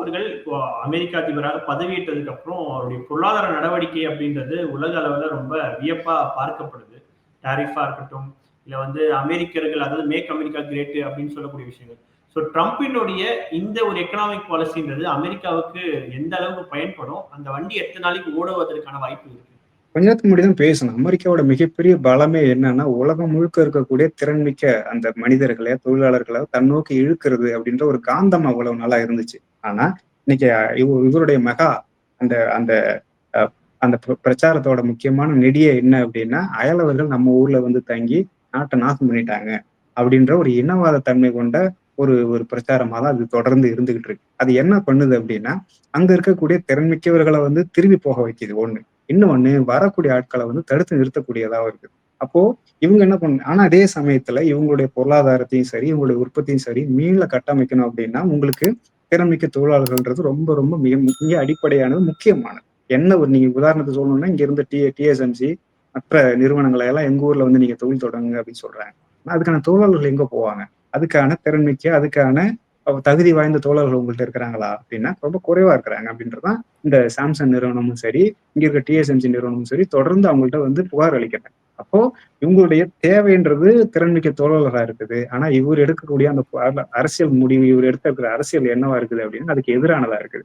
அவர்கள் இப்போ அமெரிக்க அதிபராக பதவியேற்றதுக்கு அப்புறம் அவருடைய பொருளாதார நடவடிக்கை அப்படின்றது உலக அளவுல ரொம்ப வியப்பா பார்க்கப்படுது. டாரிஃபா இருக்கட்டும், இல்ல வந்து அமெரிக்கர்கள் அதாவது மேக் அமெரிக்கா கிரேட் அப்படின்னு சொல்லக்கூடிய விஷயங்கள். ஸோ ட்ரம்பினுடைய இந்த ஒரு எக்கனாமிக் பாலிசின்றது அமெரிக்காவுக்கு எந்த அளவுக்கு பயன்படும்? அந்த வண்டி எத்தனை நாளைக்கு ஓடுவதற்கான வாய்ப்பு இருக்கு? கொஞ்ச நேரத்துக்கு முன்னாடி தான் பேசணும். அமெரிக்காவோட மிகப்பெரிய பலமே என்னன்னா, உலகம் முழுக்க இருக்கக்கூடிய திறன்மிக்க அந்த மனிதர்கள, தொழிலாளர்கள தன்னோக்கி இழுக்கிறது அப்படின்ற ஒரு காந்தம் அவ்வளவு நாளா இருந்துச்சு. ஆனா, இன்னைக்கு இவருடைய மெகா அந்த அந்த அ அந்த பிரச்சாரத்தோட முக்கியமான நெடியே என்ன அப்படின்னா, அயலவர்கள் நம்ம ஊர்ல வந்து தங்கி நாட்ட நாசம் பண்ணிட்டாங்க. அப்படின்ற ஒரு இனவாத தன்மை கொண்ட ஒரு ஒரு பிரச்சாரமா தான் அது தொடர்ந்து இருந்துகிட்டு இருக்கு. அது என்ன பண்ணுது அப்படின்னா, அங்க இருக்கக்கூடிய திறன்மிக்கவர்கள வந்து திரும்பி போக வைக்குது 1. இன்னொன்னு வரக்கூடிய ஆட்கள வந்து தடுத்து நிறுத்தக்கூடியதாவும் இருக்குது. அப்போ இவங்க என்ன ஆனா அதே சமயத்துல இவங்களுடைய பொருளாதாரத்தையும் சரி, இவங்களுடைய உற்பத்தியும் சரி மீள கட்டமைக்கணும் அப்படின்னா, உங்களுக்கு திறன்மிக்க தொழிலாளர்கள்ன்றது ரொம்ப ரொம்ப மிக அடிப்படையானது, முக்கியமானது. என்ன ஒரு நீங்க உதாரணத்துக்கு சொல்லணும்னா, இங்க இருந்த TSMC மற்ற நிறுவனங்கள எல்லாம் எங்க ஊர்ல வந்து நீங்க தொழில் தொடங்குங்க அப்படின்னு சொல்றாங்க. ஆனா அதுக்கான தொழிலாளர்கள் எங்க போவாங்க? அதுக்கான திறன்மிக்க, அதுக்கான தகுதி வாய்ந்த தோழர்கள் உங்கள்ட்ட இருக்கிறாங்களா? அப்படின்னா ரொம்ப குறைவா இருக்கிறாங்க அப்படின்றதுதான் இந்த சாம்சங் நிறுவனமும் சரி, இங்க இருக்க TSMC நிறுவனமும் சரி, தொடர்ந்து அவங்கள்ட்ட வந்து புகார் அளிக்கிறாங்க. அப்போ இவங்களுடைய தேவைன்றது திறன்மிக்க தோழர்களா இருக்குது. ஆனா இவர் எடுக்கக்கூடிய அந்த அரசியல் முடிவு, இவர் எடுத்திருக்கிற அரசியல் என்னவா இருக்குது அப்படின்னா, அதுக்கு எதிரானதா இருக்குது.